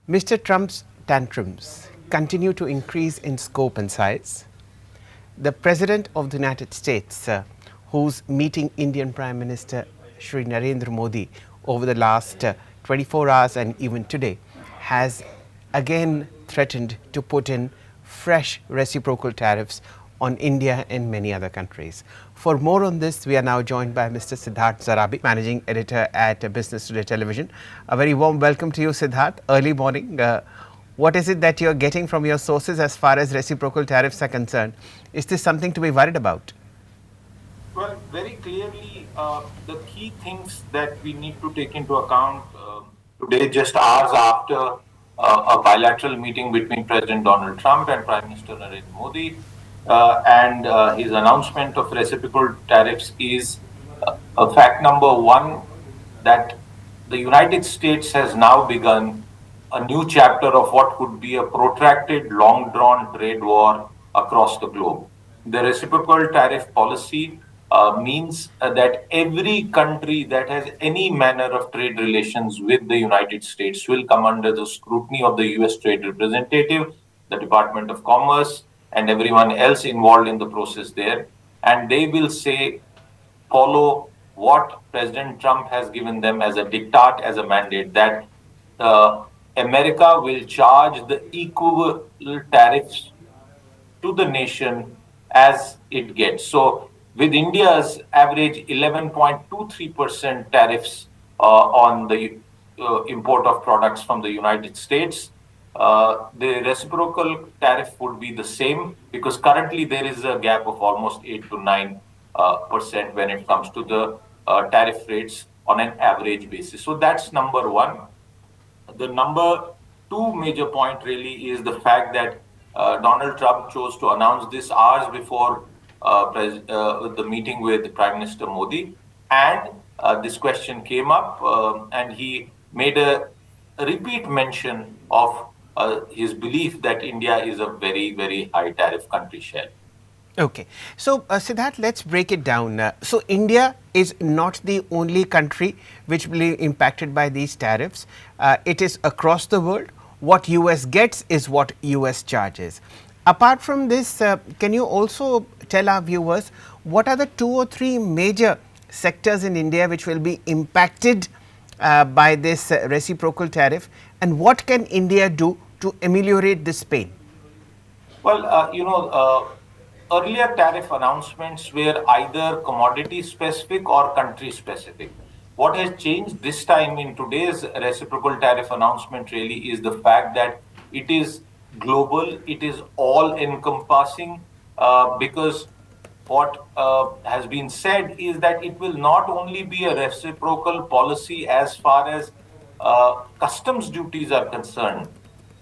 Mr. Trump's tantrums continue to increase in scope and size. The President of the United States, who's meeting Indian Prime Minister Shri Narendra Modi over the last 24 hours and even today, has again threatened to put in fresh reciprocal tariffs on India and many other countries. For more on this, we are now joined by Mr. Siddharth Zarabi, Managing Editor at Business Today Television. A very warm welcome to you, Siddharth. Early morning. What is it that you're getting from your sources as far as reciprocal tariffs are concerned? Is this something to be worried about? Well, very clearly, the key things that we need to take into account today, just hours after a bilateral meeting between President Donald Trump and Prime Minister Narendra Modi, and his announcement of reciprocal tariffs is fact number one, that the United States has now begun a new chapter of what could be a protracted, long drawn trade war across the globe. The reciprocal tariff policy means that every country that has any manner of trade relations with the United States will come under the scrutiny of the US Trade Representative, the Department of Commerce, and everyone else involved in the process there. And they will say, follow what President Trump has given them as a diktat, as a mandate, that America will charge the equal tariffs to the nation as it gets. So, with India's average 11.23% tariffs on the import of products from the United States, the reciprocal tariff would be the same, because currently there is a gap of almost 8 to 9% when it comes to the tariff rates on an average basis. So that's number one. The number two major point really is the fact that Donald Trump chose to announce this hours before the meeting with Prime Minister Modi, and this question came up, and he made a repeat mention of his belief that India is a very, very high tariff country share. Okay. So, Siddharth, let's break it down. So, India is not the only country which will be impacted by these tariffs. It is across the world. What US gets is what US charges. Apart from this, can you also tell our viewers what are the 2 or 3 major sectors in India which will be impacted by this reciprocal tariff, and what can India do to ameliorate this pain? Well, earlier tariff announcements were either commodity specific or country specific. What has changed this time in today's reciprocal tariff announcement really is the fact that it is global, it is all encompassing, because what has been said is that it will not only be a reciprocal policy as far as customs duties are concerned.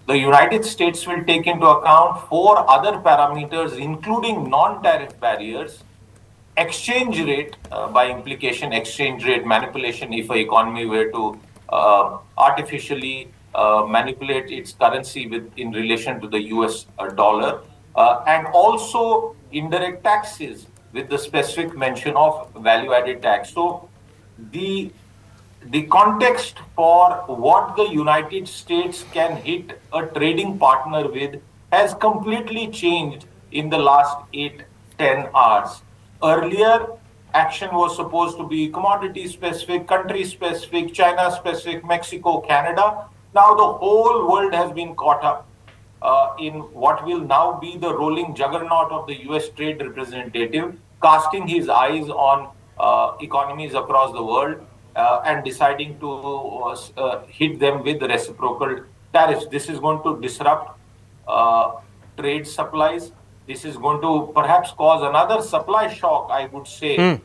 The United States will take into account 4 other parameters, including non tariff barriers, exchange rate, by implication, exchange rate manipulation, if an economy were to artificially manipulate its currency in relation to the US dollar, and also indirect taxes with the specific mention of value added tax. So, the the context for what the United States can hit a trading partner with has completely changed in the last 8-10 hours. Earlier, action was supposed to be commodity specific, country specific, China specific, Mexico, Canada. Now the whole world has been caught up in what will now be the rolling juggernaut of the US Trade Representative, casting his eyes on economies across the world and deciding to hit them with reciprocal tariffs. This is going to disrupt uh, trade supplies. This is going to perhaps cause another supply shock, I would say,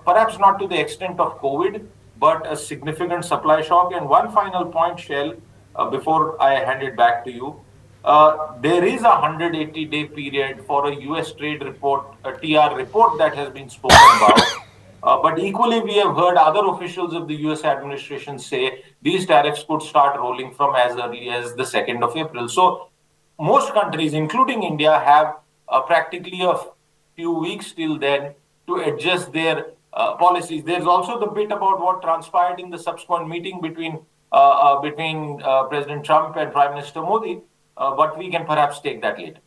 perhaps not to the extent of COVID, but a significant supply shock. And one final point, Shell, before I hand it back to you. There is a 180-day period for a US trade report, a TR report that has been spoken about. But equally, we have heard other officials of the US administration say these tariffs could start rolling from as early as the 2nd of April. So, most countries, including India, have practically a few weeks till then to adjust their policies. There's also the bit about what transpired in the subsequent meeting between between President Trump and Prime Minister Modi, but we can perhaps take that later.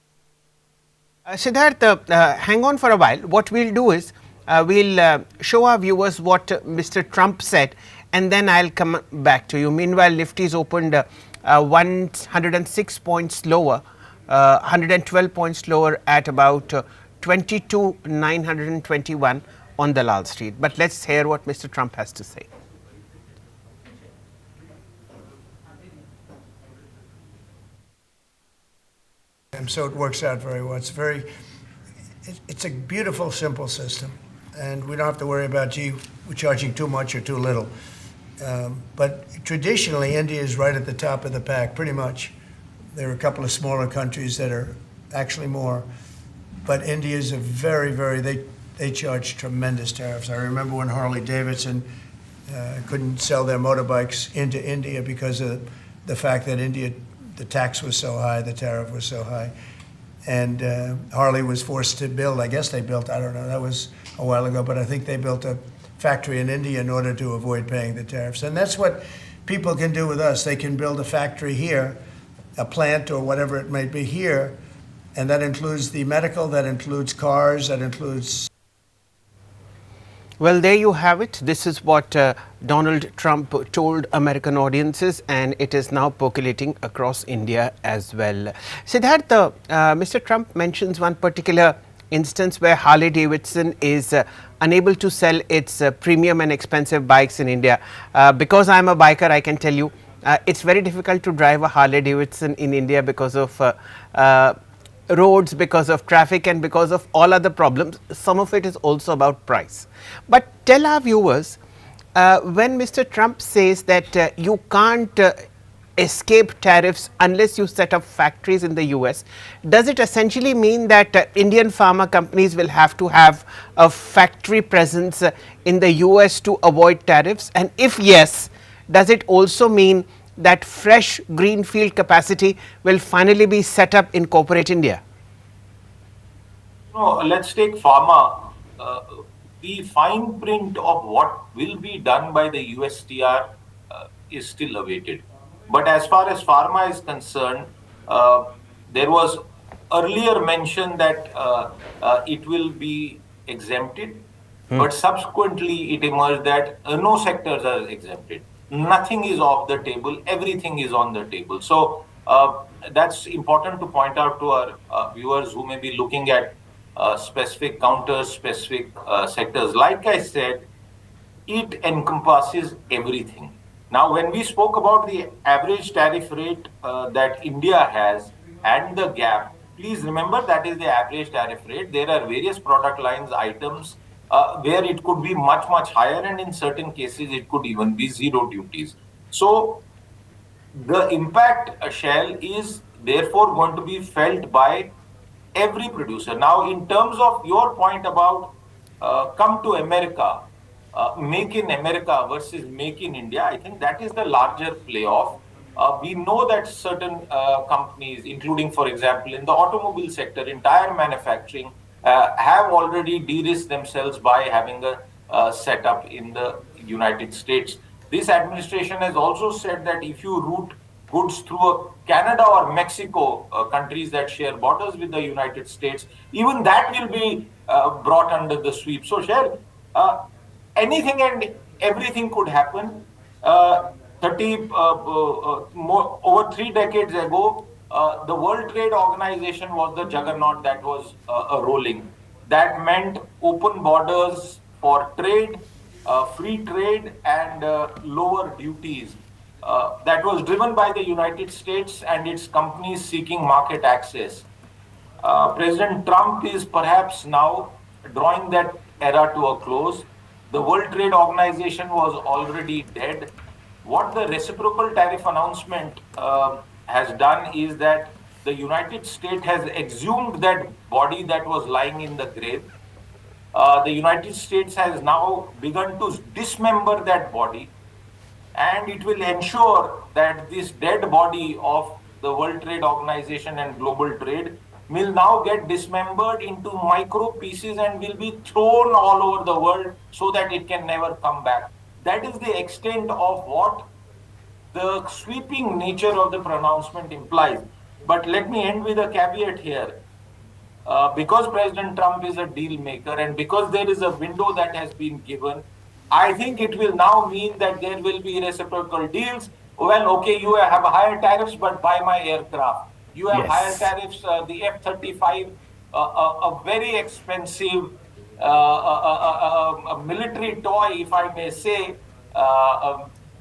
Siddharth, hang on for a while. What we'll do is we'll show our viewers what Mr. Trump said, and then I'll come back to you. Meanwhile, Nifty's opened 106 points lower, 112 points lower at about 22,921 on Dalal Street. But let's hear what Mr. Trump has to say. So it works out very well. It's a beautiful, simple system, and we don't have to worry about, gee, we're charging too much or too little. But traditionally, India is right at the top of the pack, pretty much. There are a couple of smaller countries that are actually more, but India is they charge tremendous tariffs. I remember when Harley Davidson couldn't sell their motorbikes into India because of the fact that the tax was so high, the tariff was so high. And Harley was forced to build, I guess they built, I don't know, that was a while ago, but I think they built a factory in India in order to avoid paying the tariffs. And that's what people can do with us. They can build a factory here, a plant or whatever it may be here, and that includes the medical, that includes cars, that includes. Well, there you have it. This is what Donald Trump told American audiences, and it is now percolating across India as well. Siddharth, Mr. Trump mentions one particular instance where Harley Davidson is unable to sell its premium and expensive bikes in India. Because I'm a biker, I can tell you it's very difficult to drive a Harley Davidson in India because of roads, because of traffic, and because of all other problems. Some of it is also about price. But tell our viewers, when Mr. Trump says that you can't escape tariffs unless you set up factories in the US, does it essentially mean that Indian pharma companies will have to have a factory presence in the US to avoid tariffs? And if yes, does it also mean that fresh greenfield capacity will finally be set up in corporate India? No, let's take pharma. The fine print of what will be done by the USTR is still awaited. But as far as pharma is concerned, there was earlier mention that it will be exempted, but subsequently it emerged that no sectors are exempted. Nothing is off the table, everything is on the table. So that's important to point out to our viewers who may be looking at specific counters, specific sectors. Like I said, it encompasses everything. Now, when we spoke about the average tariff rate that India has and the gap, please remember that is the average tariff rate. There are various product lines, items where it could be much, much higher, and in certain cases, it could even be zero duties. So, the impact shell is therefore going to be felt by every producer. Now, in terms of your point about come to America, make in America versus make in India, I think that is the larger playoff. We know that certain companies, including, for example, in the automobile sector, entire manufacturing, have already de-risked themselves by having a setup in the United States. This administration has also said that if you route goods through Canada or Mexico, countries that share borders with the United States, even that will be brought under the sweep. So, anything and everything could happen. 30 over 3 decades ago, the World Trade Organization was the juggernaut that was rolling. That meant open borders for trade, free trade, and lower duties. That was driven by the United States and its companies seeking market access. President Trump is perhaps now drawing that era to a close. The World Trade Organization was already dead. What the reciprocal tariff announcement has done is that the United States has exhumed that body that was lying in the grave. The United States has now begun to dismember that body, and it will ensure that this dead body of the World Trade Organization and global trade will now get dismembered into micro pieces and will be thrown all over the world so that it can never come back. That is the extent of what the sweeping nature of the pronouncement implies. But let me end with a caveat here. Because President Trump is a deal maker and because there is a window that has been given, I think it will now mean that there will be reciprocal deals. Well, okay, you have higher tariffs, but buy my aircraft. You have higher Yes. tariffs, the F-35, a very expensive a military toy, if I may say,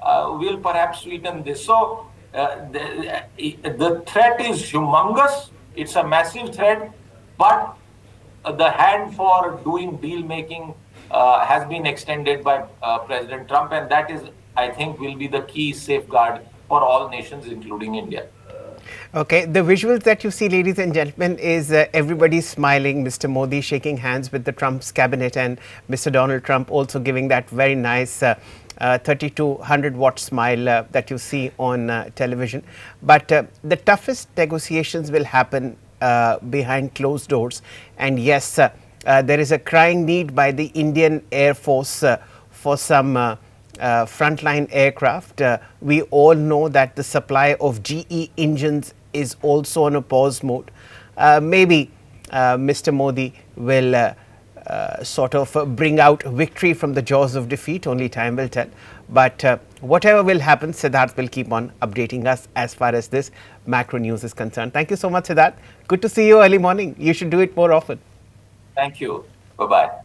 will perhaps sweeten this. So the threat is humongous. It's a massive threat, but the hand for doing deal making has been extended by President Trump, and that is, I think, will be the key safeguard for all nations, including India. Okay, the visuals that you see, ladies and gentlemen, is everybody smiling, Mr. Modi shaking hands with the Trump's cabinet, and Mr. Donald Trump also giving that very nice 3200-watt smile that you see on television. But the toughest negotiations will happen behind closed doors. And yes, there is a crying need by the Indian Air Force for some frontline aircraft. We all know that the supply of GE engines is also on a pause mode. Maybe Mr. Modi will sort of bring out victory from the jaws of defeat. Only time will tell. But whatever will happen, Siddharth will keep on updating us as far as this macro news is concerned. Thank you so much, Siddharth. Good to see you early morning. You should do it more often. Thank you. Bye-bye.